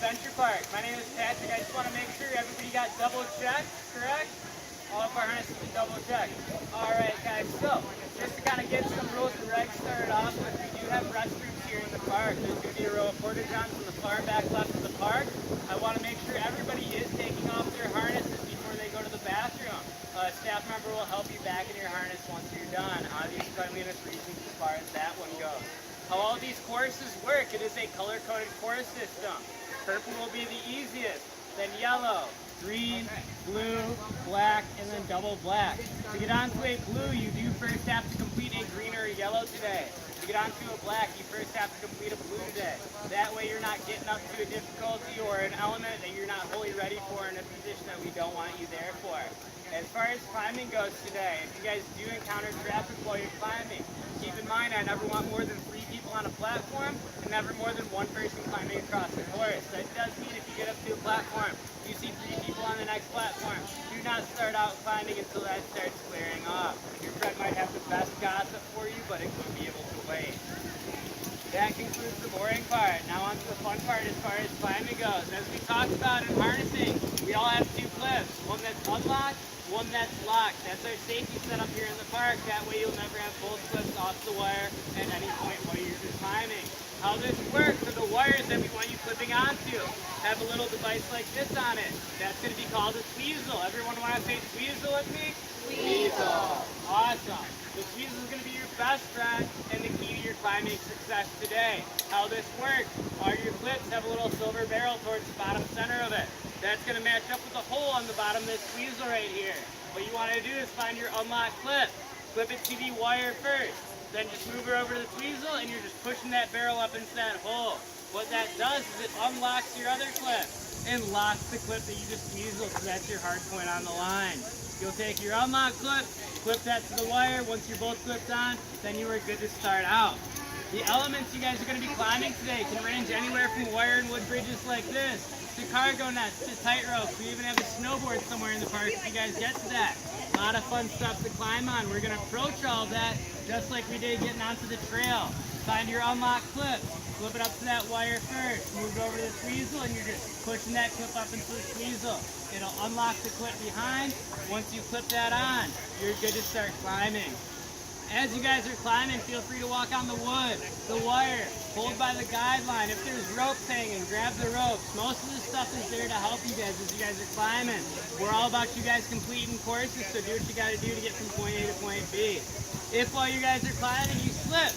Adventure Park. My name is Patrick. I just want to make sure everybody got double checked, correct? All of our harnesses are double checked. Alright guys, so just to kind of get some rules and regs started off with, we do have restrooms here in the park. There's going to be a row of porta johns in the far back left of the park. I want to make sure everybody is taking off their harnesses before they go to the bathroom. A staff member will help you back in your harness once you're done. Obvious cleanliness reasons as far as that one goes. How all these courses work, it is a color-coded course system. Purple will be the easiest, then yellow, green, blue, black, and then double black. To get onto a blue, you do first have to complete a green or a yellow today. To get onto a black, you first have to complete a blue today. That way you're not getting up to a difficulty or an element that you're not wholly ready for in a position that we don't want you there for. As far as climbing goes today, if you guys do encounter traffic while you're climbing, keep in mind I never want more than 3 people on a platform and never more than 1 person climbing across the course. That does mean if you get up to a platform, you see 3 people on the next platform, do not start out climbing until that starts clearing off. Your friend might have the best gossip for you, but it won't be able to wait. That concludes the boring part. Now on to the fun part as far as climbing goes. As we talked about in harnessing, we all have 2 clips, one that's unlocked, one that's locked. That's our safety setup here in the park. That way you'll never have both clips off the wire at any point while you're just climbing. How this works are the wires that we want you clipping onto have a little device like this on it. That's going to be called a tweezel. Everyone want to say tweezel with me? Tweezel. Awesome. The tweezel is going to be your best friend and the key to your climbing success today. How this works, all your clips have a little silver barrel towards the bottom center of it. That's going to match up with the hole on the bottom of this tweezel right here. What you want to do is find your unlocked clip. Clip it to the wire first. Then just move her over to the tweezel and you're just pushing that barrel up into that hole. What that does is it unlocks your other clip and locks the clip that you just tweezled, so that's your hard point on the line. You'll take your unlocked clip that to the wire. Once you're both clipped on, then you are good to start out. The elements you guys are going to be climbing today can range anywhere from wire and wood bridges like this, to cargo nets, to tightrope. We even have a snowboard somewhere in the park if you guys get to that. A lot of fun stuff to climb on. We're going to approach all that just like we did getting onto the trail. Find your unlocked clip. Flip it up to that wire first. Move it over to the tweezel and you're just pushing that clip up into the tweezel. It'll unlock the clip behind. Once you clip that on, you're good to start climbing. As you guys are climbing, feel free to walk on the wood, the wire, hold by the guideline. If there's ropes hanging, grab the ropes. Most of the stuff is there to help you guys as you guys are climbing. We're all about you guys completing courses, so do what you got to do to get from point A to point B. If while you guys are climbing, you slip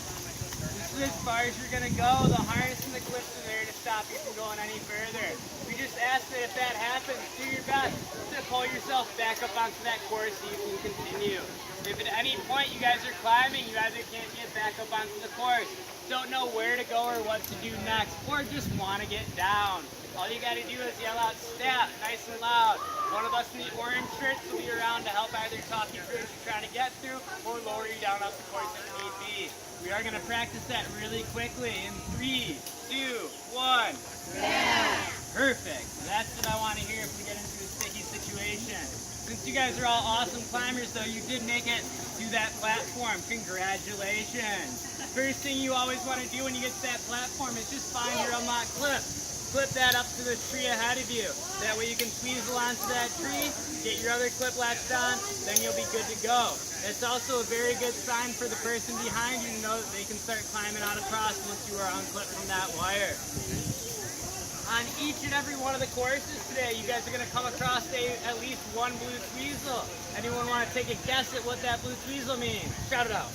as far as you're going to go, the harness and the clips are there to stop you from going any further. We just ask that if that happens, do your best to pull yourself back up onto that course so you can continue. If at any point you guys are climbing, you either can't get back up onto the course, don't know where to go or what to do next, or just want to get down, all you got to do is yell out "Stop" nice and loud. One of us in the orange shirts will be around to help either talk you through what you're trying to get through or lower you down off the course if need be. We are going to practice that really quickly in 3, 2, 1. Yeah. Perfect. That's what I want to hear if we get into a sticky situation. Since you guys are all awesome climbers, though, you did make it to that platform. Congratulations. First thing you always want to do when you get to that platform is just find your unlocked clip. Clip that up to the tree ahead of you. That way you can tweezel onto that tree, get your other clip latched on, then you'll be good to go. It's also a very good sign for the person behind you to know that they can start climbing out across once you are unclipped from that wire. On each and every one of the courses today, you guys are going to come across at least one blue tweezel. Anyone want to take a guess at what that blue tweezel means? Shout it out.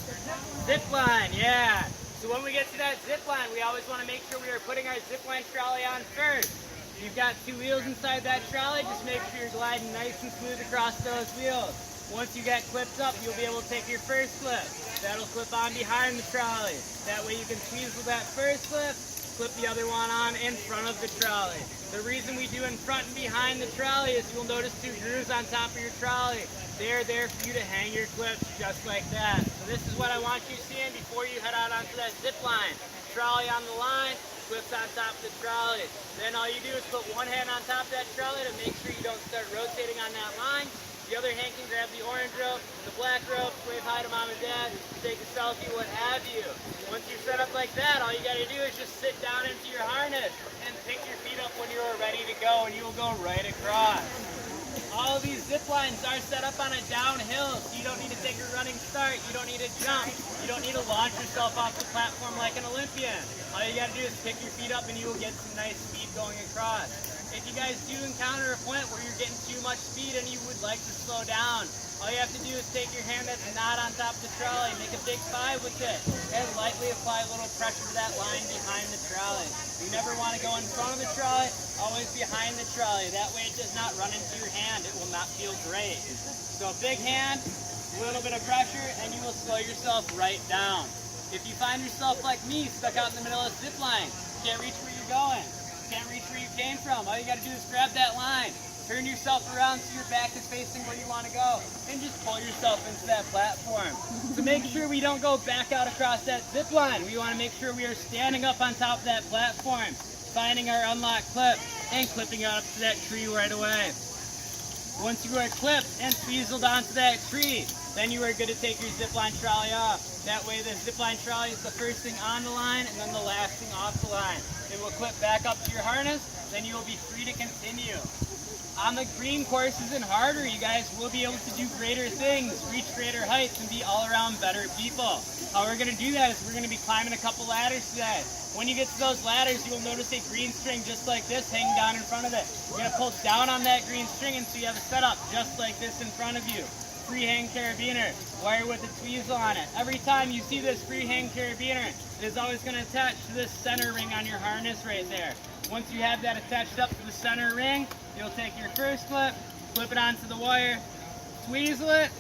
Zip line, yeah. So when we get to that zip line, we always want to make sure we are putting our zip line trolley on first. You've got 2 wheels inside that trolley, just make sure you're gliding nice and smooth across those wheels. Once you get clipped up, you'll be able to take your first clip. That'll clip on behind the trolley. That way you can tweezel that first clip, clip the other one on in front of the trolley. The reason we do in front and behind the trolley is you'll notice 2 grooves on top of your trolley. They're there for you to hang your clips just like that. So this is what I want you seeing before you head out onto that zip line. Trolley on the line, clips on top of the trolley. Then all you do is put one hand on top of that trolley to make sure you don't start rotating on that line. The other hand can grab the orange rope, the black rope, wave hi to mom and dad, take a selfie, what have you. Once you're set up like that, all you got to do is just sit down into your harness and pick your feet up when you're ready to go, and you will go right across. All of these zip lines are set up on a downhill, so you don't need to take a running start, you don't need to jump, you don't need to launch yourself off the platform like an Olympian. All you got to do is pick your feet up and you will get some nice speed going across. If you guys do encounter a point where you're getting too much speed and you would like to slow down, all you have to do is take your hand that's not on top of the trolley, make a big 5 with it, and lightly apply a little pressure to that line behind the trolley. You never want to go in front of the trolley, always behind the trolley. That way it does not run into your hand. It will not feel great. So big hand, a little bit of pressure, and you will slow yourself right down. If you find yourself like me, stuck out in the middle of the zip line, can't reach where you're going, can't reach where you came from, all you got to do is grab that line. Turn yourself around so your back is facing where you want to go, and just pull yourself into that platform. So make sure we don't go back out across that zip line. We want to make sure we are standing up on top of that platform, finding our unlock clip, and clipping up to that tree right away. Once you are clipped and tweezled onto that tree, then you are good to take your zipline trolley off. That way the zipline trolley is the first thing on the line and then the last thing off the line. It will clip back up to your harness, then you will be free to continue. On the green courses and harder, you guys will be able to do greater things, reach greater heights, and be all around better people. How we're going to do that is we're going to be climbing a couple ladders today. When you get to those ladders, you will notice a green string just like this hanging down in front of it. You're going to pull down on that green string until you have a setup just like this in front of you. Free hang carabiner, wire with a tweezel on it. Every time you see this free hang carabiner, it is always going to attach to this center ring on your harness right there. Once you have that attached up to the center ring, you'll take your first clip, clip it onto the wire, tweezle it,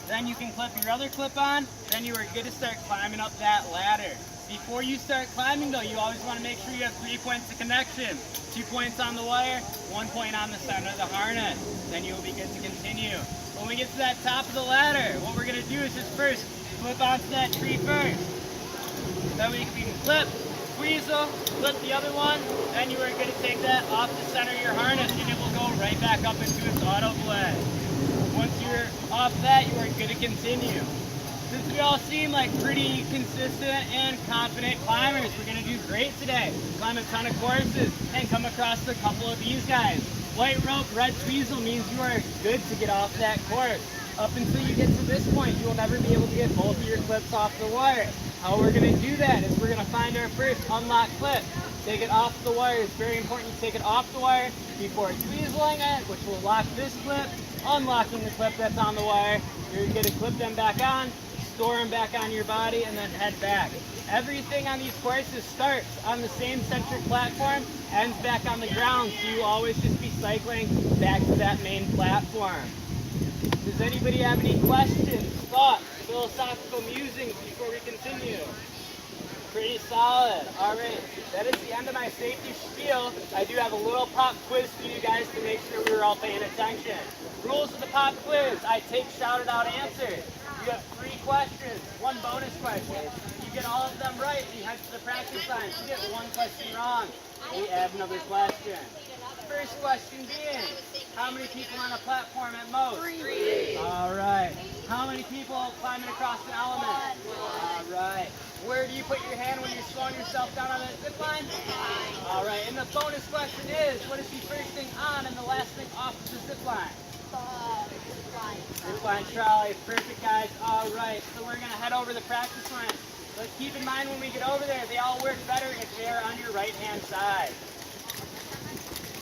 then you can clip your other clip on, then you are good to start climbing up that ladder. Before you start climbing though, you always want to make sure you have 3 points of connection. 2 points on the wire, 1 point on the center of the harness. Then you'll be good to continue. When we get to that top of the ladder, what we're going to do is just first clip onto that tree first. Then we can clip, tweezle, clip the other one, then you are going to take that off the center of your harness and it will go right back up into its auto blade. Once you're off that, you are good to continue. Since we all seem like pretty consistent and confident climbers, we're going to do great today. Climb a ton of courses and come across a couple of these guys. White rope, red tweezle means you are good to get off that course. Up until you get to this point, you will never be able to get both of your clips off the wire. How we're going to do that is we're going to find our first unlock clip. Take it off the wire. It's very important to take it off the wire before tweezling it, which will lock this clip, unlocking the clip that's on the wire. You're going to clip them back on, store them back on your body, and then head back. Everything on these courses starts on the same centric platform, ends back on the ground, so you always just be cycling back to that main platform. Does anybody have any questions, thoughts, philosophical musings before we continue? Pretty solid. All right, that is the end of my safety spiel. I do have a little pop quiz for you guys to make sure we were all paying attention. Rules of the pop quiz: I take shouted out answers. You have 3 questions, 1 bonus question. You get all of them right, you head to the practice line. You get 1 question wrong, we add another question. First question being, how many people on a platform at most? 3. All right. How many people climbing across an element? 1. All right. Where do you put your hand when you're slowing yourself down on that zip line? All right. And the bonus question is, what is the first thing on and the last thing off of the zip line? Zip line trolley. Perfect, guys. All right. So we're going to head over the practice line. But keep in mind when we get over there, they all work better if they are on your right-hand side.